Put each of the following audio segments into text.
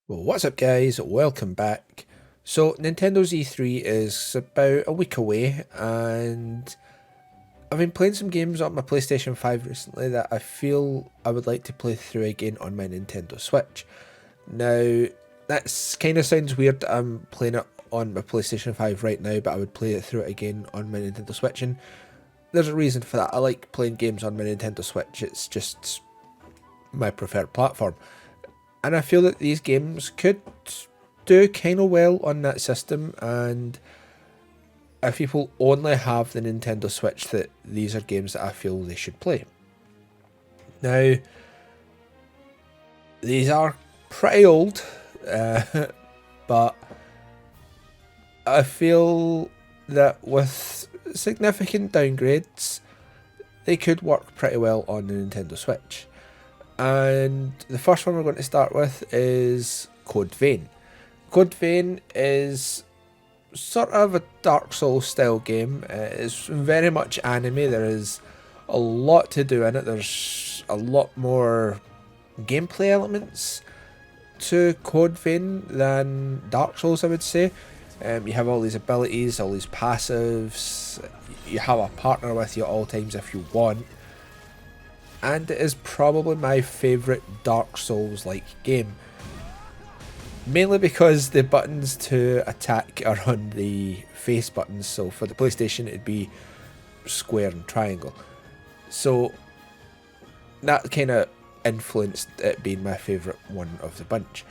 Well, what's up, guys? Welcome back. So, Nintendo's E3 is about a week away, and I've been playing some games on my PlayStation 5 recently that I feel I would like to play through again on my Nintendo Switch. Now, that kind of sounds weird that I'm playing it on my PlayStation 5 right now, but I would play it through it again on my Nintendo Switch, and there's a reason for that. I like playing games on my Nintendo Switch, it's just my preferred platform. And I feel that these games could do kind of well on that system, and if people only have the Nintendo Switch, that these are games that I feel they should play. Now, these are pretty old, but I feel that with significant downgrades, they could work pretty well on the Nintendo Switch. And the first one we're going to start with is Code Vein. Code Vein is sort of a Dark Souls style game. It's very much anime. There is a lot to do in it. There's a lot more gameplay elements to Code Vein than Dark Souls, I would say. You have all these abilities, all these passives. You have a partner with you at all times if you want. And it is probably my favourite Dark Souls-like game. Mainly because the buttons to attack are on the face buttons, so for the PlayStation it'd be square and triangle. So that kind of influenced it being my favourite one of the bunch.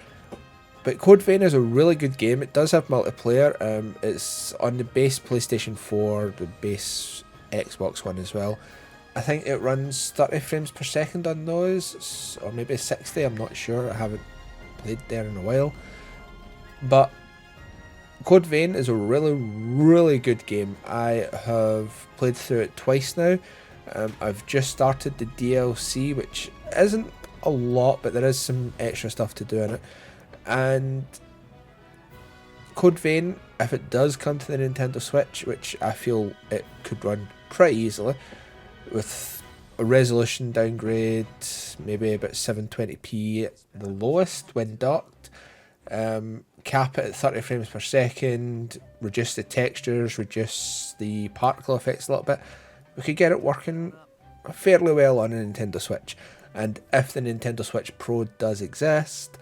But Code Vein is a really good game. It does have multiplayer. It's on the base PlayStation 4, the base Xbox One as well. I think it runs 30 frames per second on those, or maybe 60, I'm not sure, I haven't played there in a while. But Code Vein is a really good game. I have played through it twice now. I've just started the DLC, which isn't a lot, but there is some extra stuff to do in it. And Code Vein, if it does come to the Nintendo Switch, which I feel it could run pretty easily, with a resolution downgrade, maybe about 720p at the lowest when docked, cap it at 30 frames per second, reduce the textures, reduce the particle effects a little bit, we could get it working fairly well on a Nintendo Switch. And if the Nintendo Switch Pro does exist,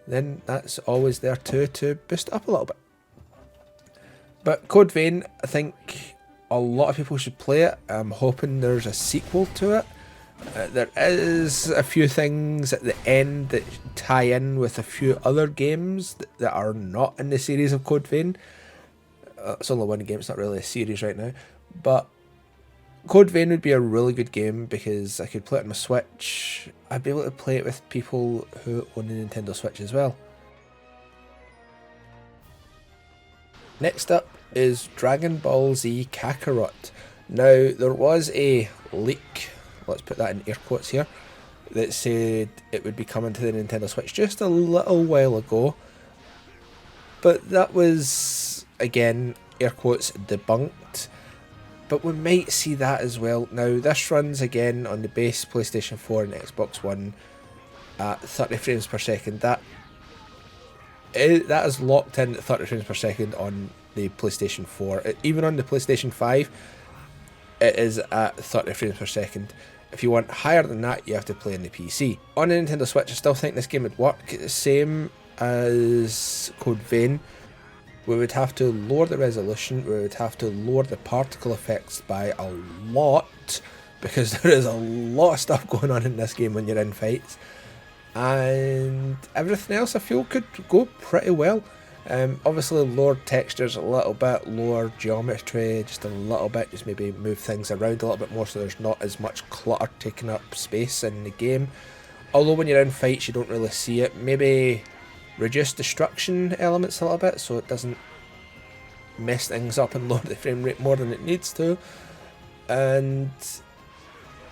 then that's always there too, to boost it up a little bit. But Code Vein, I think a lot of people should play it. I'm hoping there's a sequel to it. There is a few things at the end that tie in with a few other games that are not in the series of Code Vein. It's only one game, it's not really a series right now. But Code Vein would be a really good game because I could play it on my Switch. I'd be able to play it with people who own a Nintendo Switch as well. Next up is Dragon Ball Z Kakarot. Now, there was a leak, let's put that in air quotes here, that said it would be coming to the Nintendo Switch just a little while ago. But that was, again, air quotes, debunked. But we might see that as well. Now, this runs again on the base PlayStation 4 and Xbox One at 30 frames per second. That is locked in at 30 frames per second on the PlayStation 4. Even on the PlayStation 5, it is at 30 frames per second. If you want higher than that, you have to play on the PC. On the Nintendo Switch, I still think this game would work. Same as Code Vein. We would have to lower the resolution, we would have to lower the particle effects by a lot, because there is a lot of stuff going on in this game when you're in fights. And everything else I feel could go pretty well. Obviously lower textures a little bit, lower geometry just a little bit, just maybe move things around a little bit more so there's not as much clutter taking up space in the game. Although when you're in fights you don't really see it. Maybe reduce destruction elements a little bit so it doesn't mess things up and lower the frame rate more than it needs to. And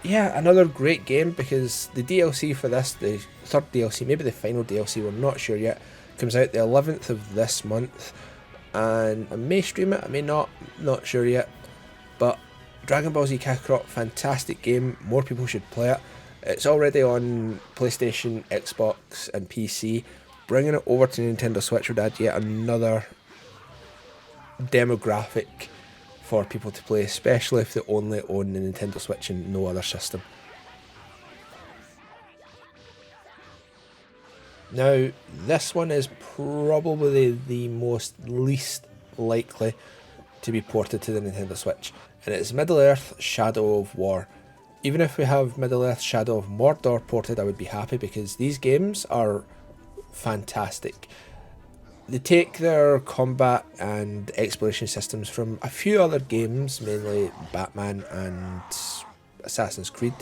yeah, another great game, because the DLC for this, the third DLC, maybe the final DLC, we're not sure yet, comes out the 11th of this month, and I may stream it, I may not sure yet. But Dragon Ball Z Kakarot, fantastic game, more people should play it. It's already on PlayStation, Xbox and PC. bringing it over to Nintendo Switch would add yet another demographic for people to play, especially if they only own the Nintendo Switch and no other system. Now, this one is probably the most least likely to be ported to the Nintendo Switch, and it's Middle-earth Shadow of War. Even if we have Middle-earth Shadow of Mordor ported, I would be happy because these games are fantastic. They take their combat and exploration systems from a few other games, mainly Batman and Assassin's Creed,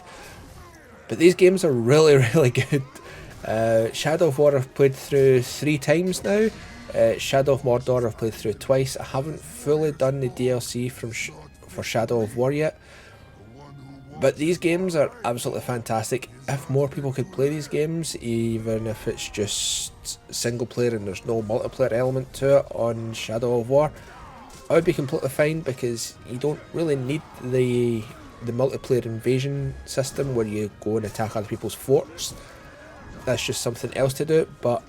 but these games are really, really good. Shadow of War I've played through 3 times now. Shadow of Mordor I've played through twice. I haven't fully done the DLC for Shadow of War yet, but these games are absolutely fantastic. If more people could play these games, even if it's just single player and there's no multiplayer element to it on Shadow of War, I would be completely fine because you don't really need the multiplayer invasion system where you go and attack other people's forts. That's just something else to do, but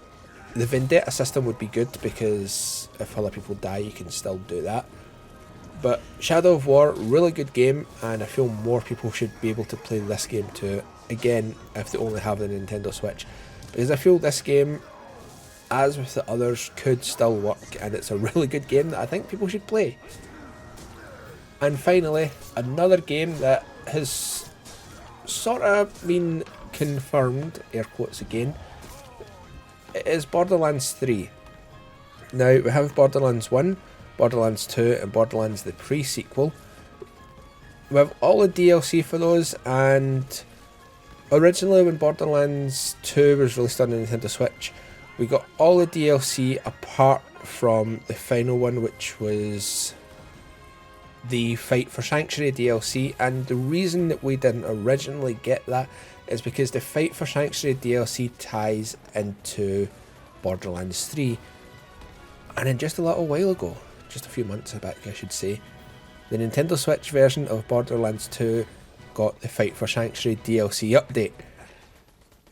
the vendetta system would be good because if other people die you can still do that. But Shadow of War, really good game, and I feel more people should be able to play this game too, again if they only have the Nintendo Switch, because I feel this game, as with the others, could still work, and it's a really good game that I think people should play. And finally, another game that has sort of been confirmed, air quotes again, it is Borderlands 3. Now, we have Borderlands 1, Borderlands 2 and Borderlands the pre-sequel. We have all the DLC for those, and originally when Borderlands 2 was released on the Nintendo Switch, we got all the DLC apart from the final one, which was the Fight for Sanctuary DLC, and the reason that we didn't originally get that is because the Fight for Sanctuary DLC ties into Borderlands 3, and then just a little while ago, just a few months back I should say, the Nintendo Switch version of Borderlands 2 got the Fight for Sanctuary DLC update,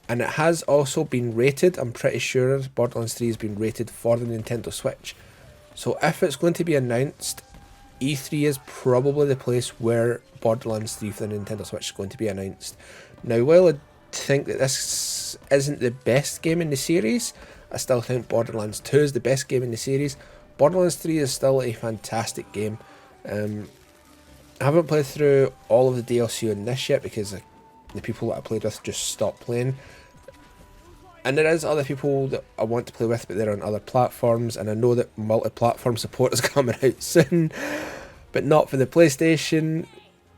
and it has also been rated. I'm pretty sure Borderlands 3 has been rated for the Nintendo Switch, so if it's going to be announced, E3 is probably the place where Borderlands 3 for the Nintendo Switch is going to be announced. Now, while I think that this isn't the best game in the series, I still think Borderlands 2 is the best game in the series. Borderlands 3 is still a fantastic game. I haven't played through all of the DLC on this yet because the people that I played with just stopped playing. And there is other people that I want to play with, but they're on other platforms, and I know that multi-platform support is coming out soon, but not for the PlayStation.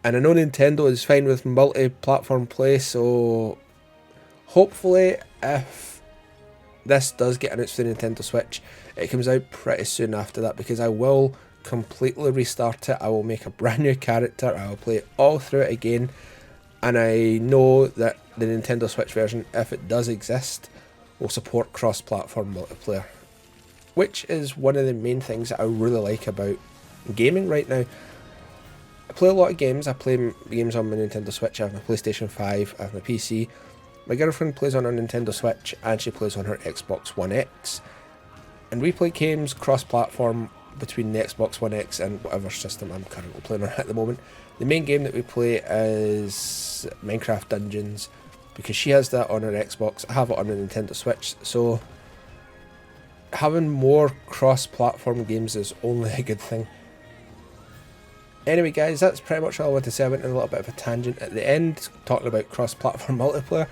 And I know Nintendo is fine with multi-platform play, so hopefully if this does get announced for the Nintendo Switch, it comes out pretty soon after that, because I will completely restart it. I will make a brand new character, I will play it all through it again, and I know that the Nintendo Switch version, if it does exist, will support cross-platform multiplayer, which is one of the main things that I really like about gaming right now. I play a lot of games. I play games on my Nintendo Switch. I have my PlayStation 5, I have my PC. My girlfriend plays on her Nintendo Switch and she plays on her Xbox One X. And we play games cross-platform between the Xbox One X and whatever system I'm currently playing on at the moment. The main game that we play is Minecraft Dungeons, because she has that on her Xbox, I have it on the Nintendo Switch, so having more cross-platform games is only a good thing. Anyway guys, that's pretty much all I want to say. I went on a little bit of a tangent at the end, talking about cross-platform multiplayer,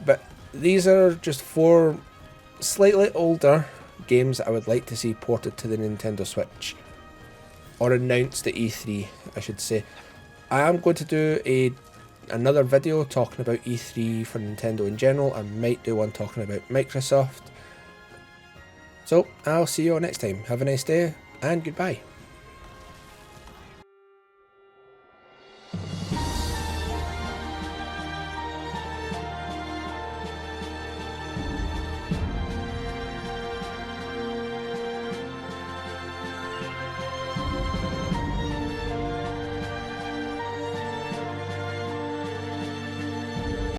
but these are just 4 slightly older games that I would like to see ported to the Nintendo Switch, or announced at E3 I should say. I am going to do another video talking about E3 for Nintendo in general. I might do one talking about Microsoft. So I'll see you all next time. Have a nice day and goodbye.